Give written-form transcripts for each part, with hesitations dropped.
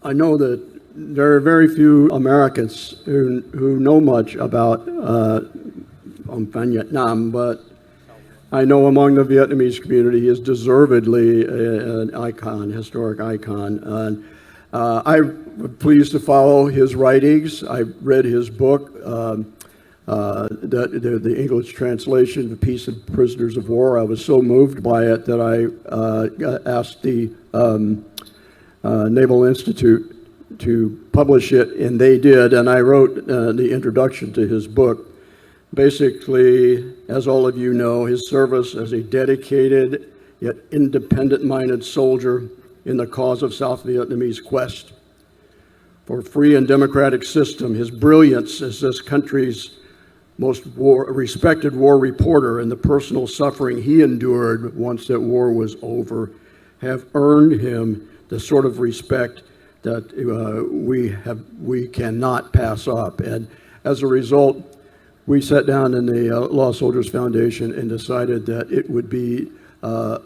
I know that there are very few Americans who know much about Ông Phan Nhật Nam, but I know among the Vietnamese community he is deservedly an icon, historic icon. I'm pleased to follow his writings. I read his book, the English translation, The Peace and Prisoners of War. I was so moved by it that I asked the Naval Institute to publish it, and they did, and I wrote the introduction to his book. Basically, as all of you know, his service as a dedicated yet independent-minded soldier in the cause of South Vietnamese quest for a free and democratic system, his brilliance as this country's most respected war reporter, and the personal suffering he endured once that war was over have earned him the sort of respect that we cannot pass up. And as a result, we sat down in the Lost Soldiers Foundation and decided that it would be a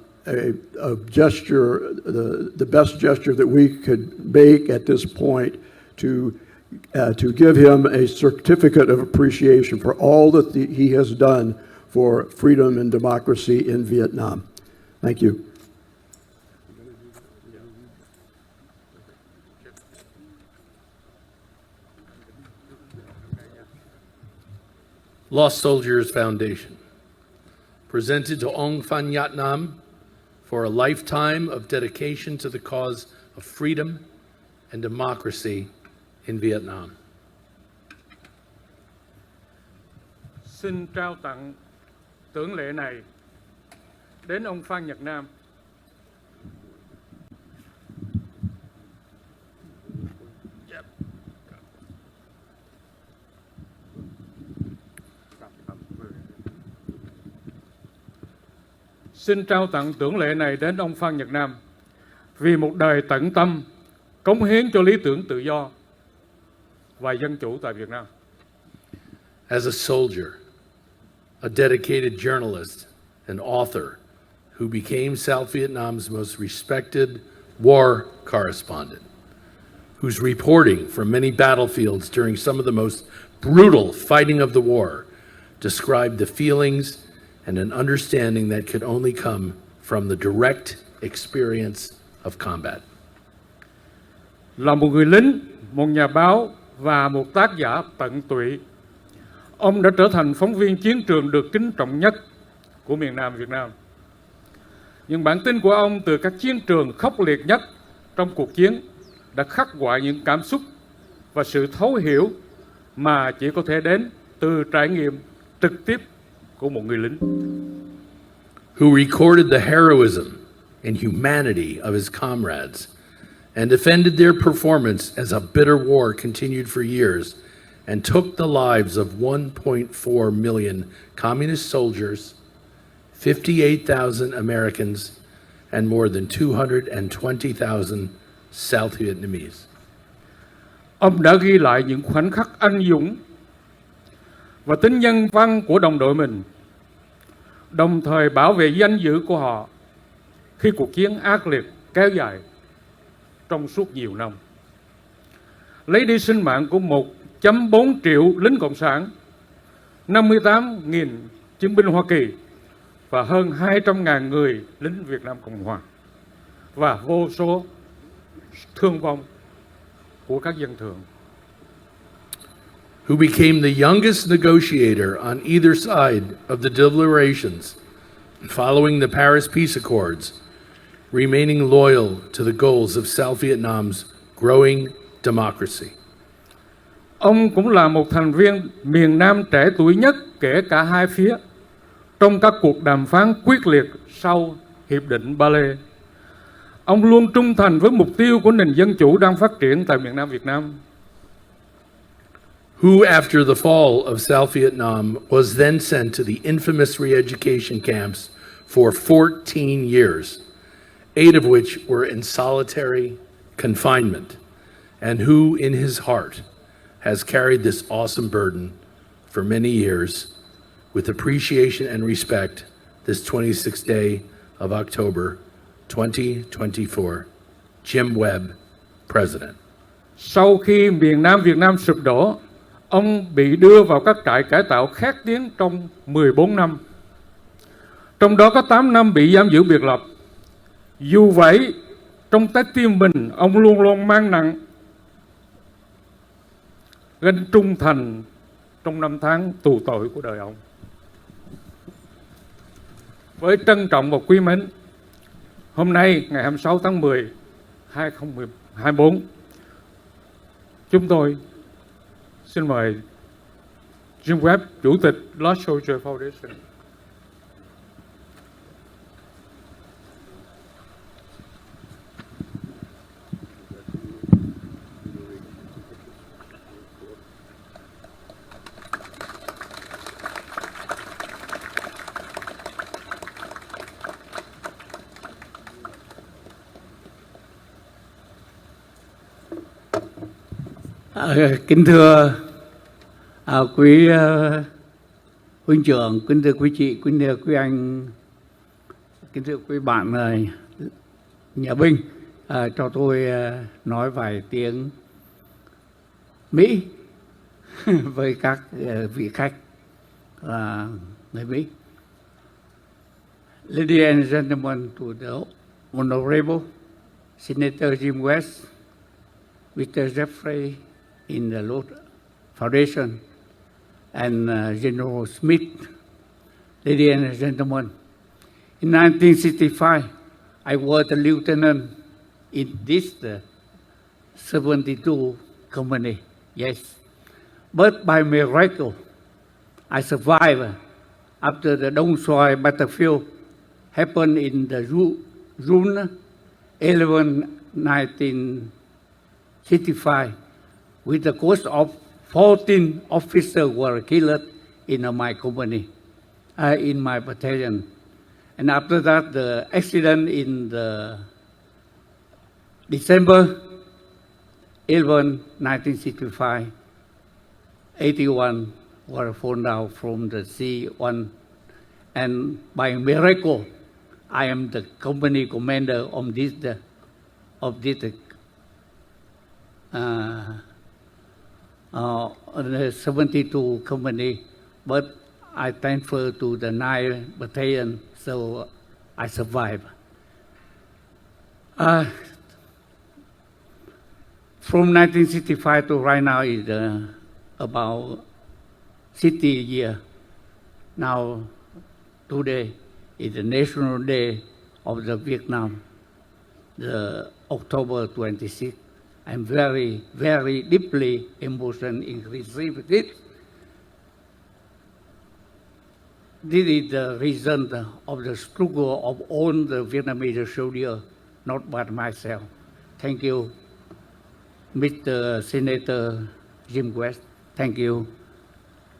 gesture, the best gesture that we could make at this point to give him a certificate of appreciation for all that he has done for freedom and democracy in Vietnam. Thank you. Lost Soldiers Foundation, presented to Ông Phan Nhật Nam for a lifetime of dedication to the cause of freedom and democracy in Vietnam. Xin trao tặng tưởng lệ này đến ông Phan Nhật Nam. Xin trao tặng tưởng lệ này đến ông Phan Nhật Nam vì một đời tận tâm cống hiến cho lý tưởng tự do và dân chủ tại Việt Nam. As a soldier, a dedicated journalist, an author who became South Vietnam's most respected war correspondent, whose reporting from many battlefields during some of the most brutal fighting of the war described the feelings and an understanding that could only come from the direct experience of combat. Là một người lính, một nhà báo và một tác giả tận tụy, ông đã trở thành phóng viên chiến trường được kính trọng nhất của miền Nam Việt Nam. Những bản tin của ông từ các chiến trường khốc liệt nhất trong cuộc chiến đã khắc họa những cảm xúc và sự thấu hiểu mà chỉ có thể đến từ trải nghiệm trực tiếp của một người lính. Who recorded the heroism and humanity of his comrades and defended their performance as a bitter war continued for years and took the lives of 1.4 million communist soldiers, 58,000 Americans, and more than 220,000 South Vietnamese. Ông đã ghi lại những khoảnh khắc anh dũng và tính nhân văn của đồng đội mình, đồng thời bảo vệ danh dự của họ khi cuộc chiến ác liệt kéo dài trong suốt nhiều năm. Lấy đi sinh mạng của 1.4 triệu lính Cộng sản, 58.000 chiến binh Hoa Kỳ và hơn 200.000 người lính Việt Nam Cộng Hòa và vô số thương vong của các dân thường. Who became the youngest negotiator on either side of the deliberations following the Paris Peace Accords, remaining loyal to the goals of South Vietnam's growing democracy. Ông cũng là một thành viên miền Nam trẻ tuổi nhất kể cả hai phía trong các cuộc đàm phán quyết liệt sau Hiệp định Ba Lê. Ông luôn trung thành với mục tiêu của nền dân chủ đang phát triển tại miền Nam Việt Nam. Who, after the fall of South Vietnam, was then sent to the infamous re-education camps for 14 years, 8 of which were in solitary confinement, and who, in his heart, has carried this awesome burden for many years with appreciation and respect this 26th day of October 2024. Jim Webb, president. Sau khi miền Nam Việt Nam sụp đổ, ông bị đưa vào các trại cải tạo khét tiếng trong 14 năm. Trong đó có 8 năm bị giam giữ biệt lập. Dù vậy, trong trái tim mình, ông luôn luôn mang nặng gánh trung thành trong năm tháng tù tội của đời ông. Với trân trọng và quý mến, hôm nay ngày 26 tháng 10, 2024, chúng tôi xin mời Jim Webb, Chủ tịch Lost Soldier Foundation. Kính thưa quý huynh trưởng, kính thưa quý chị, kính thưa quý anh, kính thưa quý bạn nhà binh, cho tôi nói vài tiếng Mỹ với các vị khách người Mỹ. Ladies and gentlemen, to the Honorable Senator Jim West, Mr. Jeffrey in the Lord Foundation, and General Smith. Ladies and gentlemen, in 1965, I was a lieutenant in this 72 company, yes. But by miracle, I survived after the Dong Xoài battlefield happened in the June 11, 1965, with the cost of 14 officers were killed in my company, in my battalion. And after that, the accident in the December 11, 1965, 81 were fallen down from the C-1. And by miracle, I am the company commander of this the 72 company, but I transferred to the 9th battalion, so I survived. From 1965 to right now is about 60 years. Now, today is the National Day of the Vietnam, the October 26th. I'm very, very deeply emotional in receiving this. This is the result of the struggle of all the Vietnamese soldiers, not by myself. Thank you, Mr. Senator Jim West. Thank you,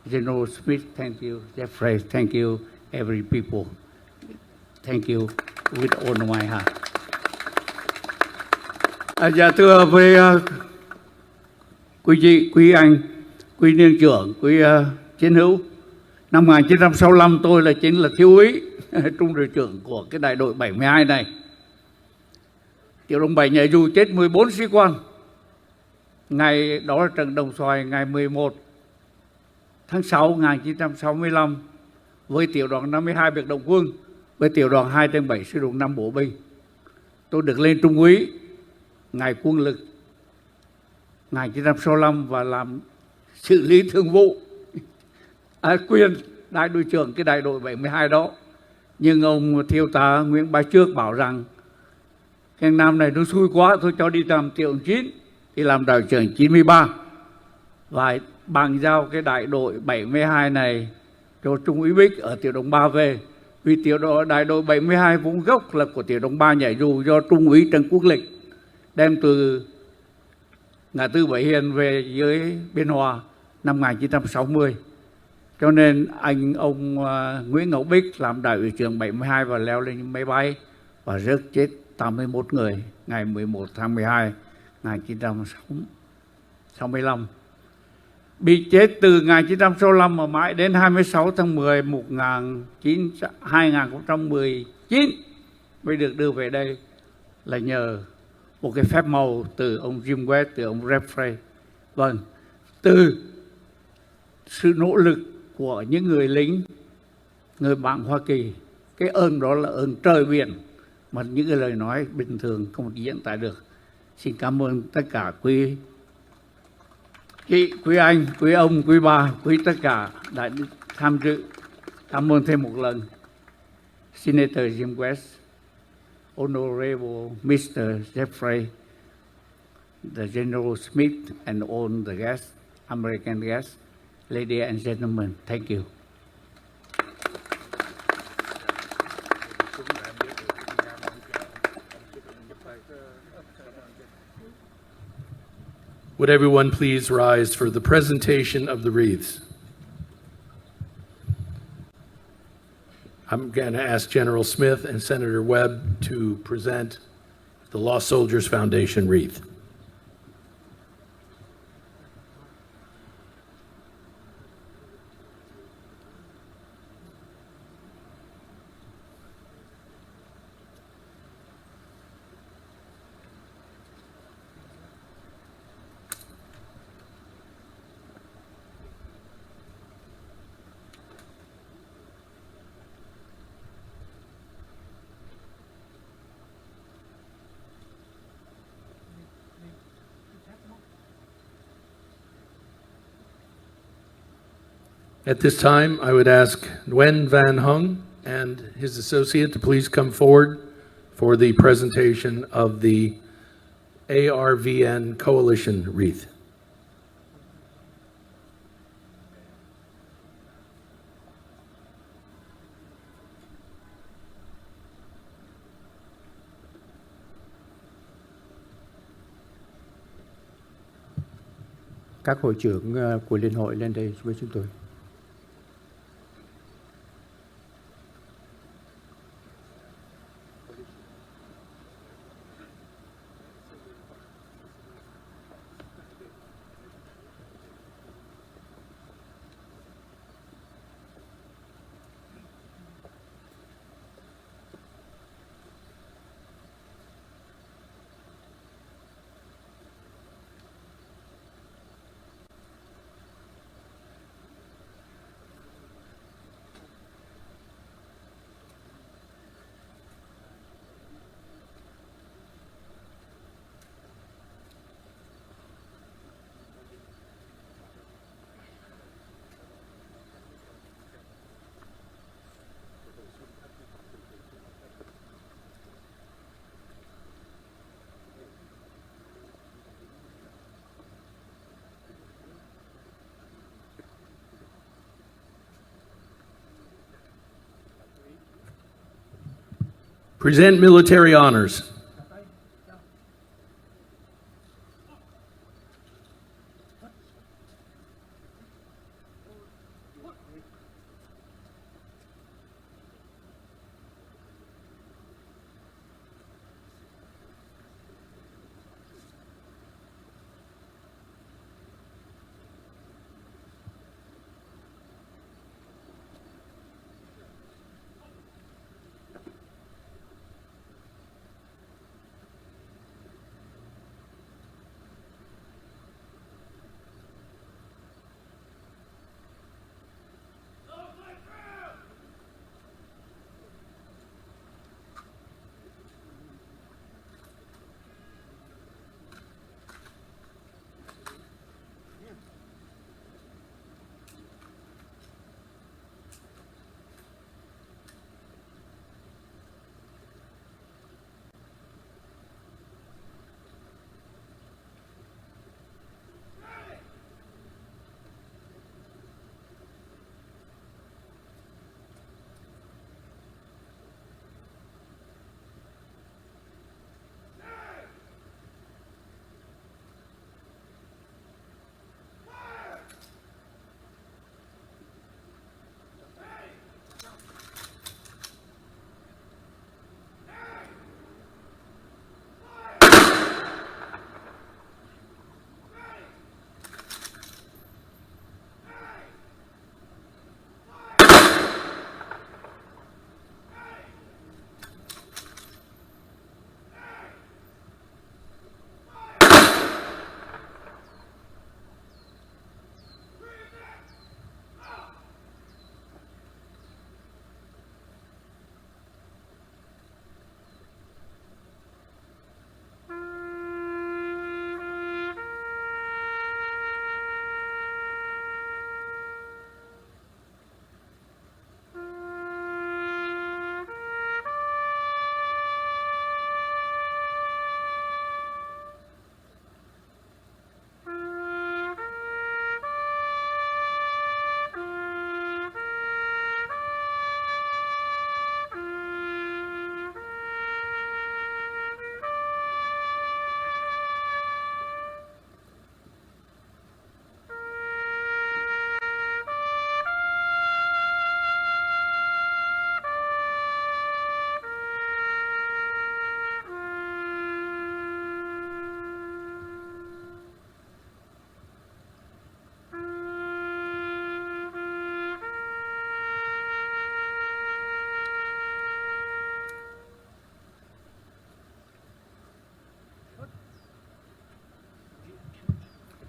General Smith. Thank you, Jeffrey. Thank you, every people. Thank you with all my heart. Dạ thưa với quý chị, quý anh, quý niên trưởng, quý chiến hữu. Năm 1965 tôi chính là thiếu úy trung đội trưởng của cái đại đội 72 này. Tiểu đoàn 7 nhảy dù chết 14 sĩ quan. Ngày đó là trận Đồng Xoài ngày 11 tháng 6 1965 với tiểu đoàn 52 biệt động quân, với tiểu đoàn 2/7 sư đoàn 5 bộ binh. Tôi được lên trung úy ngày quân lực 1965 và làm xử lý thương vụ quyền đại đội trưởng cái đại đội 72 đó. Nhưng ông thiếu tá Nguyễn Bá Trước bảo rằng cái năm này nó xui quá, thôi cho đi làm tiểu đoàn 9, đi làm đại đội trưởng 93 và bàn giao cái đại đội 72 này cho Trung úy Bích ở tiểu đoàn 3 về. Vì đại đội 72 vốn gốc là của tiểu đoàn 3 nhảy dù do Trung úy Trần Quốc Lịch đem từ ngã tư Bảy Hiền về dưới Biên Hòa năm 1960. Cho nên ông Nguyễn Ngọc Bích làm đại đội trưởng 72 và leo lên máy bay và rớt chết 81 người ngày 11 tháng 12 1965. Bị chết từ ngày 1965 mà mãi đến 26 tháng 10 2019 mới được đưa về đây là nhờ một cái phép màu từ ông Jim West, từ ông Jeffrey. Vâng, từ sự nỗ lực của những người lính, người bạn Hoa Kỳ, cái ơn đó là ơn trời biển mà những cái lời nói bình thường không diễn tả được. Xin cảm ơn tất cả quý chị, quý anh, quý ông, quý bà, quý tất cả đã tham dự. Cảm ơn thêm một lần Senator Jim West, Honorable Mr. Jeffrey, the General Smith, and all the guests, American guests, ladies and gentlemen. Thank you. Would everyone please rise for the presentation of the wreaths? I'm going to ask General Smith and Senator Webb to present the Lost Soldiers Foundation wreath. At this time, I would ask Nguyen Van Hung and his associate to please come forward for the presentation of the ARVN Coalition wreath. Các hội trưởng của Liên hội lên đây với chúng tôi. Present military honors.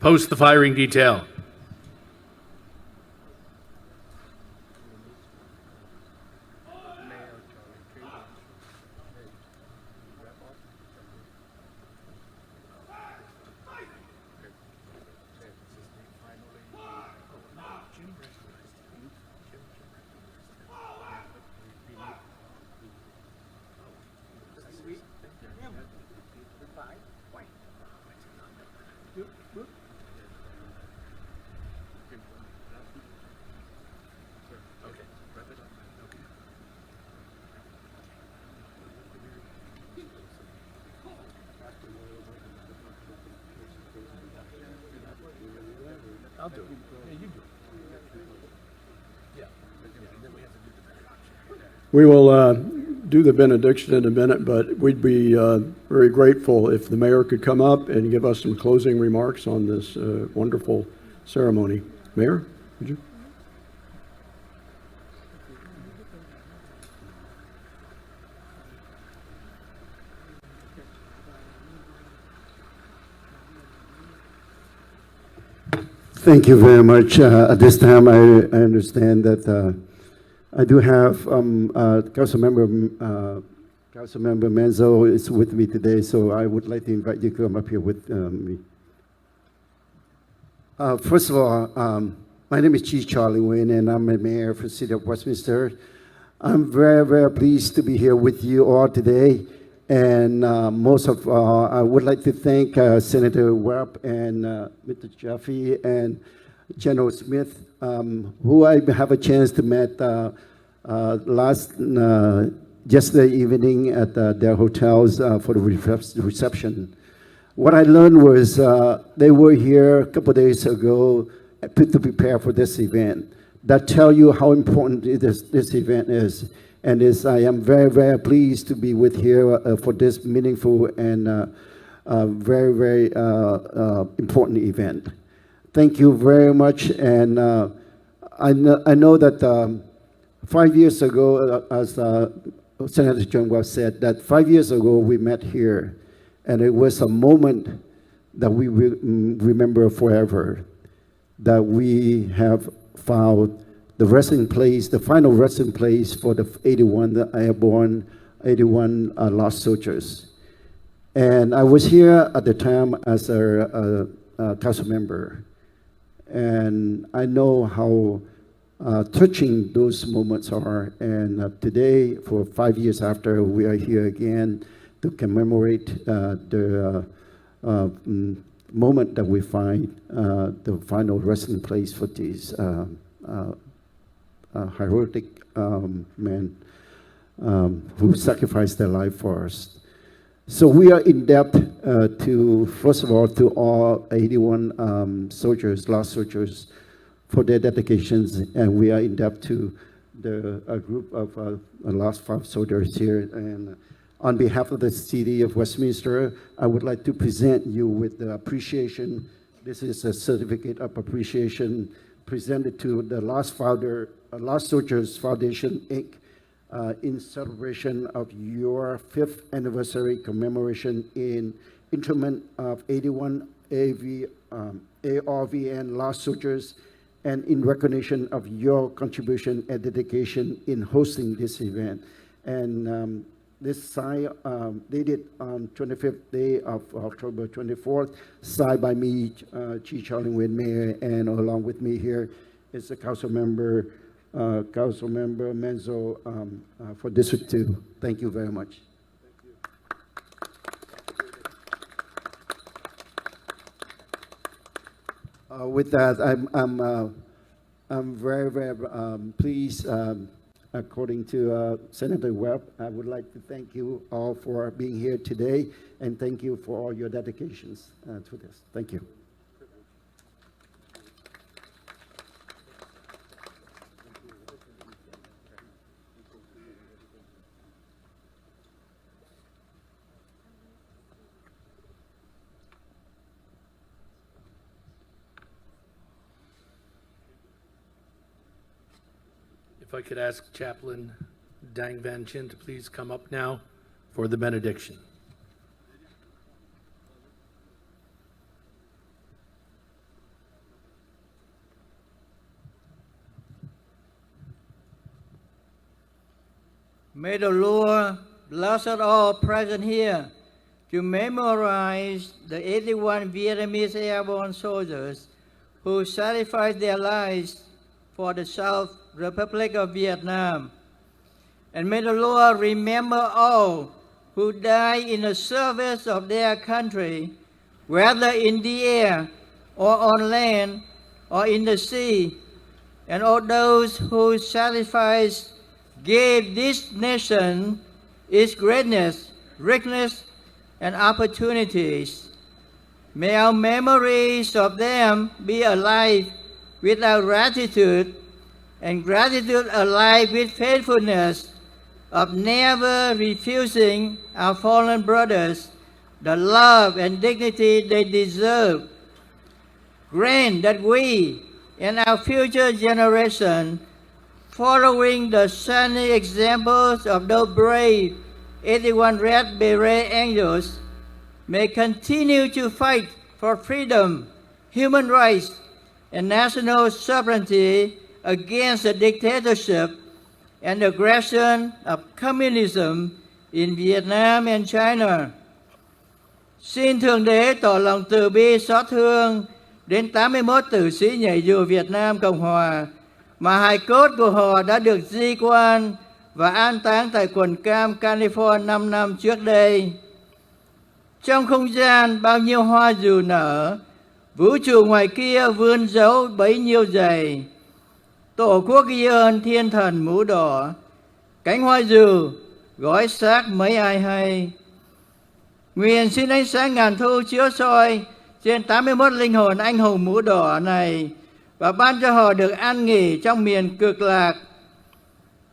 Post the firing detail. I'll do it. Yeah, you do it. Yeah. And then we have to do the benediction. We will do the benediction in a minute, but we'd be very grateful if the mayor could come up and give us some closing remarks on this wonderful ceremony. Mayor, would you? Thank you very much. At this time, I understand that I do have Councilmember Menzo is with me today, so I would like to invite you to come up here with me. First of all, my name is Chief Charlie Wynn, and I'm the mayor for the city of Westminster. I'm very, very pleased to be here with you all today. And most of all, I would like to thank Senator Webb and Mr. Jaffe and General Smith, who I have a chance to meet yesterday evening at their hotels for the reception. What I learned was they were here a couple of days ago to prepare for this event. That tell you how important this event is. And I am very, very pleased to be with here for this meaningful and very, very important event. Thank you very much. And I know that 5 years ago, as Senator John Webb said, that 5 years ago we met here, and it was a moment that we will remember forever, that we have found the resting place, the final resting place for the 81 airborne, 81 lost soldiers. And I was here at the time as a council member. And I know how touching those moments are. And today, for 5 years after, we are here again to commemorate the moment that we find the final resting place for these heroic men who sacrificed their life for us. So we are in debt to, first of all, to all 81 soldiers, lost soldiers, for their dedications, and we are in debt to a group of lost 5 soldiers here. And on behalf of the city of Westminster, I would like to present you with the appreciation. This is a certificate of appreciation presented to the Lost Soldiers Foundation, Inc., in celebration of your 5th anniversary commemoration in interment of 81 ARVN lost soldiers, and in recognition of your contribution and dedication in hosting this event. And this sign, dated on 25th day of October 24th, signed by me, Chief Charlie Wynn, Mayor, and along with me here is the Councilmember Menzo for District 2. Thank you very much. With that, I'm very, very pleased. According to Senator Webb, I would like to thank you all for being here today, and thank you for all your dedications to this. Thank you. If I could ask Chaplain Dang Van Chin to please come up now for the benediction. May the Lord bless us all present here to memorize the 81 Vietnamese airborne soldiers who sacrificed their lives for the South Republic of Vietnam. And may the Lord remember all who died in the service of their country, whether in the air or on land or in the sea, and all those whose sacrifice gave this nation its greatness, richness, and opportunities. May our memories of them be alive with our gratitude, and gratitude alive with faithfulness of never refusing our fallen brothers the love and dignity they deserve. Grant that we and our future generation, following the shining examples of those brave 81 Red Beret Angels, may continue to fight for freedom, human rights, and national sovereignty against the dictatorship and aggression of communism in Vietnam and China. Xin Thượng Đế tỏ lòng từ bi xót thương đến 81 tử sĩ nhảy dù Việt Nam Cộng Hòa mà hài cốt của họ đã được di quan và an táng tại quận Cam, California 5 năm trước đây. Trong không gian bao nhiêu hoa dù nở, vũ trụ ngoài kia vươn dấu bấy nhiêu dày. Tổ quốc ghi ơn thiên thần mũ đỏ, cánh hoa dù gói xác mấy ai hay. Nguyện xin ánh sáng ngàn thu chiếu soi trên 81 linh hồn anh hùng mũ đỏ này và ban cho họ được an nghỉ trong miền cực lạc.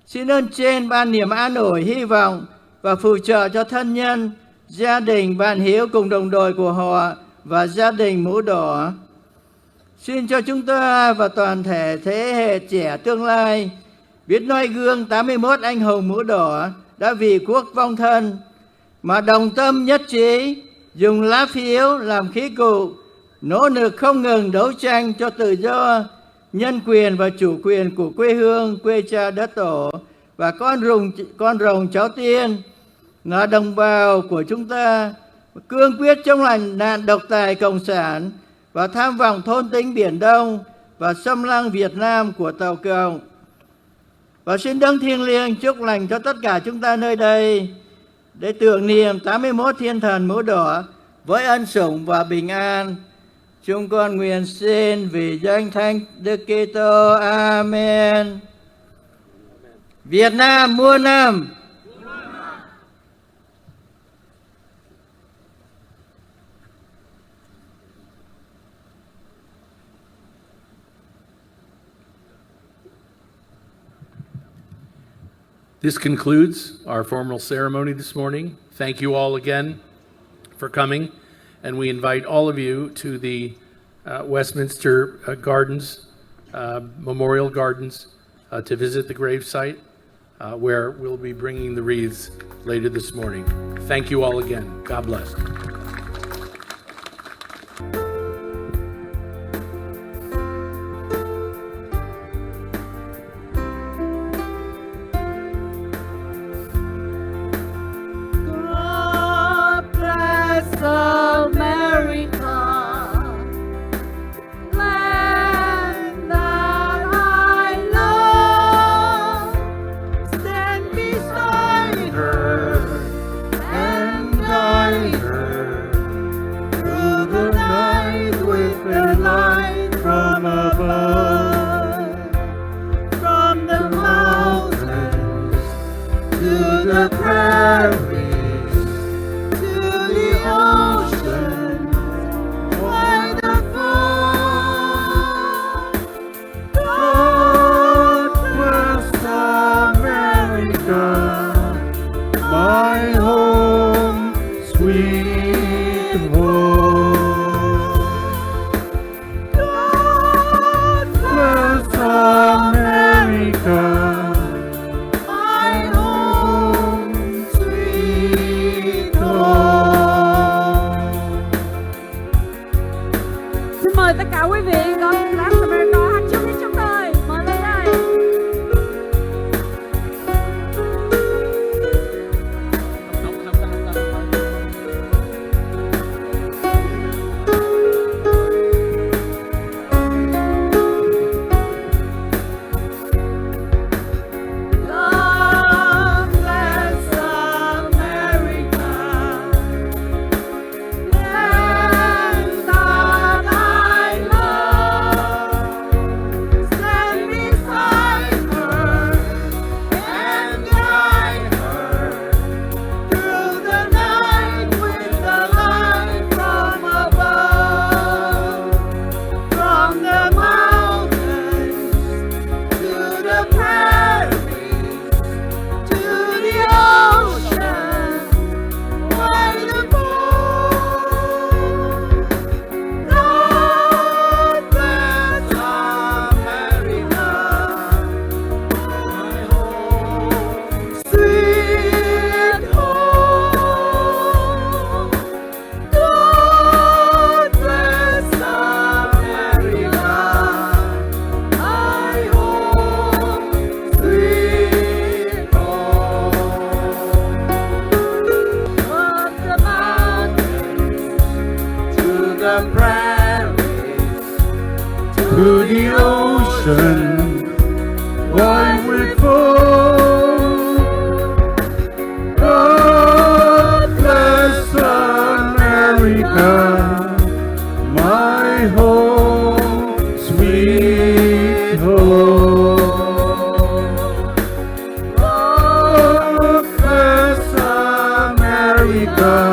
Xin ơn trên ban niềm an ủi hy vọng và phù trợ cho thân nhân, gia đình, bạn hiếu cùng đồng đội của họ và gia đình mũ đỏ. Xin cho chúng ta và toàn thể thế hệ trẻ tương lai biết noi gương 81 anh hùng mũ đỏ đã vì quốc vong thân mà đồng tâm nhất trí dùng lá phiếu làm khí cụ, nỗ lực không ngừng đấu tranh cho tự do, nhân quyền và chủ quyền của quê hương, quê cha đất tổ và con rồng cháu tiên là đồng bào của chúng ta, cương quyết chống lại nạn độc tài cộng sản và tham vọng thôn tính Biển Đông và xâm lăng Việt Nam của Tàu Cộng. Và xin đấng thiêng liêng chúc lành cho tất cả chúng ta nơi đây để tưởng niệm 81 thiên thần mũ đỏ với ân sủng và bình an. Chúng con nguyện xin vì danh Thánh Đức Kitô. Amen. Việt Nam muôn năm. This concludes our formal ceremony this morning. Thank you all again for coming, and we invite all of you to the Westminster Gardens, Memorial Gardens, to visit the gravesite, where we'll be bringing the wreaths later this morning. Thank you all again. God bless. to the ocean, wide with foam. God bless America, my home, sweet home. God bless America.